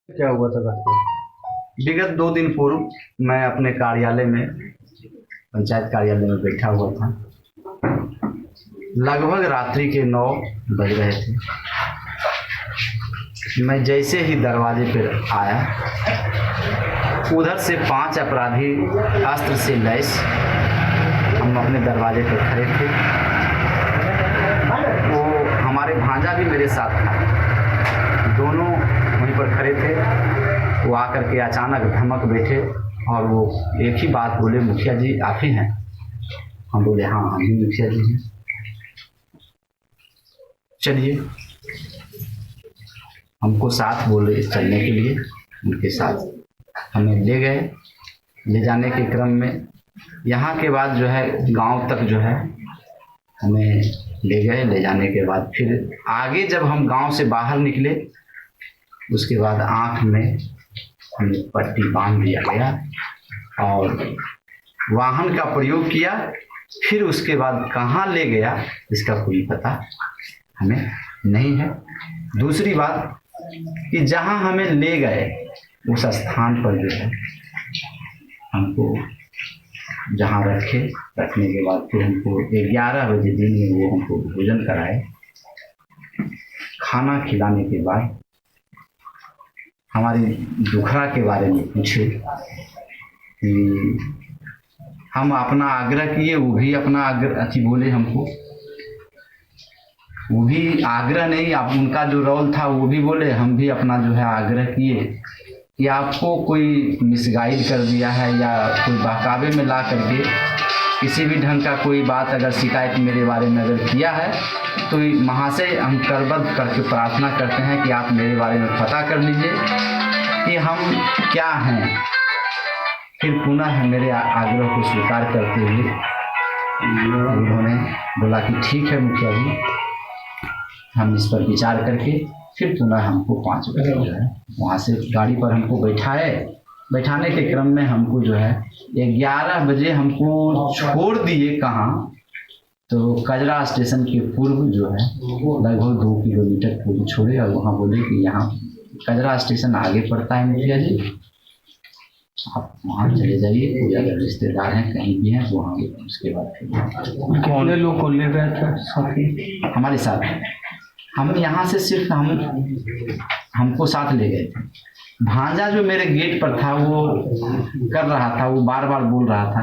क्या हुआ था घर पे? विगत 2 दिन पूर्व मैं अपने कार्यालय में, पंचायत कार्यालय में बैठा हुआ था। लगभग रात्रि के 9 बज रहे थे। मैं जैसे ही दरवाजे पर आया, उधर से 5 अपराधी अस्त्र से लैस हम अपने दरवाजे पर खड़े थे। वो हमारे भांजा भी मेरे साथ था, दोनों वहीं पर खड़े थे। वो आकर के अचानक धमक बैठे और वो एक ही बात बोले, मुखिया जी आप ही हैं? हम बोले हाँ हम ही मुखिया जी हैं। चलिए, हमको साथ बोले चलने के लिए। उनके साथ हमें ले गए। ले जाने के क्रम में यहाँ के बाद जो है गांव तक जो है हमें ले गए। ले जाने के बाद फिर आगे जब हम गांव से बाहर निकले, उसके बाद आँख में हमें पट्टी बांध दिया गया और वाहन का प्रयोग किया। फिर उसके बाद कहाँ ले गया इसका कोई पता हमें नहीं है। दूसरी बात कि जहाँ हमें ले गए उस स्थान पर जो है हमको जहाँ रखने के बाद फिर हमको 11 बजे दिन में वो हमको भोजन कराए। खाना खिलाने के बाद हमारी दुखड़ा के बारे में पूछे कि हम अपना आग्रह किए, वो भी अपना आग्रह बोले हमको। वो भी आग्रह नहीं, आप उनका जो रोल था वो भी बोले, हम भी अपना जो है आग्रह किए कि आपको कोई मिसगाइड कर दिया है या कोई बहकावे में ला करके किसी भी ढंग का कोई बात अगर शिकायत मेरे बारे में अगर किया है तो महाशय हम करबद्ध करके प्रार्थना करते हैं कि आप मेरे बारे में पता कर लीजिए कि हम क्या हैं। फिर पुनः मेरे आग्रह को स्वीकार करते हुए उन्होंने बोला कि ठीक है मुखिया जी, हम इस पर विचार करके फिर पुनः हमको 5 बजे जो है वहाँ से गाड़ी पर हमको बैठाए। बैठाने के क्रम में हमको जो है 11 बजे हमको छोड़ दिए। कहाँ? तो कजरा स्टेशन के पूर्व जो है लगभग 2 किलोमीटर पूर्व छोड़े और वहाँ बोले कि यहाँ कजरा स्टेशन आगे पड़ता है मुखिया जी, आप वहाँ चले जाइए, कोई अगर रिश्तेदार हैं कहीं भी हैं तो वहाँ उसके बाद फिर कितने लोग को ले गए थे साथी? हमारे साथ हम यहाँ से सिर्फ हमको साथ ले गए थे। भांजा जो मेरे गेट पर था वो कर रहा था, वो बार बार बोल रहा था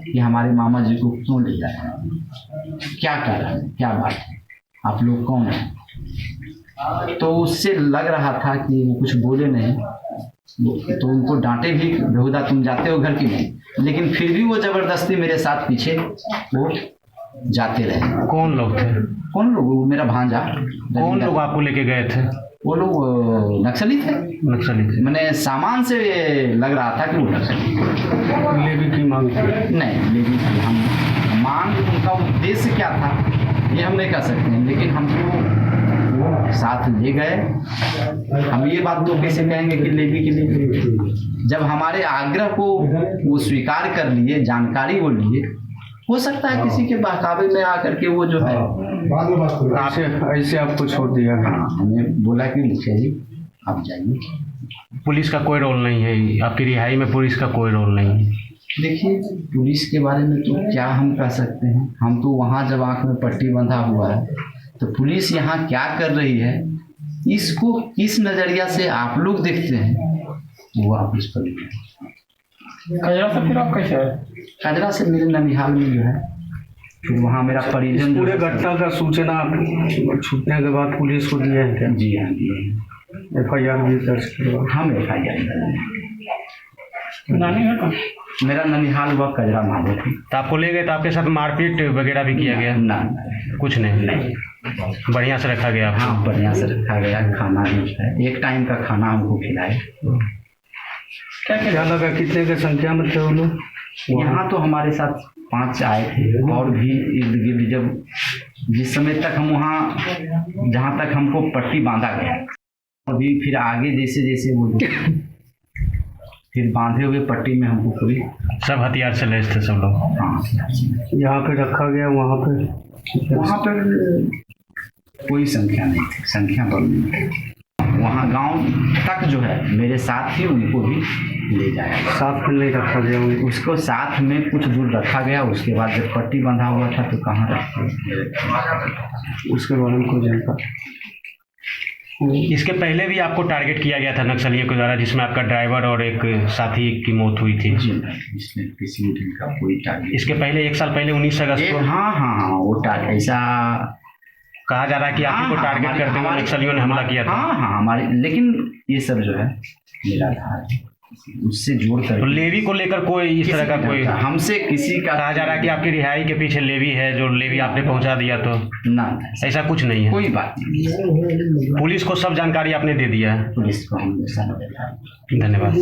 कि हमारे मामा जी को क्यों ले जा रहे हैं, क्या कर रहे हैं, क्या बात है, आप लोग कौन हैं? तो उससे लग रहा था कि वो कुछ बोले नहीं, तो उनको डांटे भी, बेहुदा तुम जाते हो घर की नहीं, लेकिन फिर भी वो जबरदस्ती मेरे साथ पीछे वो जाते रहे। कौन लोग थे? कौन लोग? वो मेरा भांजा। कौन लोग आपको लेके गए थे? वो लोग नक्सली थे। नक्सली थे? मैंने सामान से लग रहा था कि वो नक्सली। लेवी की मांग थी? नहीं, लेवी की हम मांग, उनका उद्देश्य क्या था ये हम नहीं कह सकते हैं, लेकिन हमको वो साथ ले गए। हम ये बात तो कैसे कहेंगे कि लेवी के लिए, जब हमारे आग्रह को वो स्वीकार कर लिए, जानकारी वो लिए। हो सकता है किसी के बहकावे में आकर के वो जो है ऐसे आपको छोड़ दिया। हाँ, हमें बोला कि मुखिया जी आप जाइए। पुलिस का कोई रोल नहीं है आपकी रिहाई में? पुलिस का कोई रोल नहीं है? देखिए, पुलिस के बारे में तो क्या हम कह सकते हैं, हम तो वहाँ जब आँख में पट्टी बंधा हुआ है तो पुलिस यहाँ क्या कर रही है, इसको किस नज़रिया से आप लोग देखते हैं वो आप इस पर। कजरा से फिर आप कैसे आए? कजरा से मेरे ननिहाल में जो है, फिर वहाँ मेरा परिजन। पूरे घटना का सूचना छूटने के बाद पुलिस को दिए हैं क्या? जी हाँ, जी। FIR भी दर्ज करवा? हम FIR नानी है? मेरा ननिहाल हुआ कजरा महादेव। तो आपको ले गए तो आपके साथ मारपीट वगैरह भी किया गया? ना, कुछ नहीं? नहीं, बढ़िया से रखा गया? हाँ, बढ़िया से रखा गया। खाना भी है, एक टाइम का खाना हमको खिलाए। क्या लगा, कितने की संख्या में थे वो लोग? यहाँ तो हमारे साथ 5 आए थे और भी इर्द गिर्द। जब जिस समय तक हम वहाँ, जहाँ तक हमको पट्टी बांधा गया, अभी फिर आगे जैसे जैसे वो फिर बांधे हुए पट्टी में हमको कोई सब हथियार से लैस थे सब लोग? हाँ, यहाँ पे रखा गया, वहाँ पर कोई संख्या नहीं थी, संख्या बढ़ नहीं थी। वहाँ गांव तक जो है मेरे साथ ही उनको भी ले जाया गया। साथ में नहीं रखा गया उनको। उसको साथ में कुछ दूर रखा गया, उसके बाद जब पट्टी बंधा हुआ था तो कहाँ रखे, उसके बारे में कोई जानकारी। इसके पहले भी आपको टारगेट किया गया था नक्सलियों के द्वारा, जिसमें आपका ड्राइवर और एक साथी की मौत हुई थी। जी नहीं, इसमें किसी भी ढंग का कोई टारगेट। इसके पहले 1 साल पहले 19 अगस्त को हाँ वो ऐसा कहा जा रहा है कि आप ही को टारगेट करते हुए नक्सलियों ने हमला किया था। हाँ हमारे, लेकिन ये सब जो है निराधार है, उससे जोड़ कर तो लेवी को लेकर कोई इस तरह का कोई हमसे किसी का कहा जा रहा है कि आपकी रिहाई के पीछे लेवी है, जो लेवी आपने पहुंचा दिया, तो ना ऐसा कुछ नहीं है। कोई बात नहीं, पुलिस को सब जानकारी आपने दे दिया है। पुलिस को हम धन्यवाद।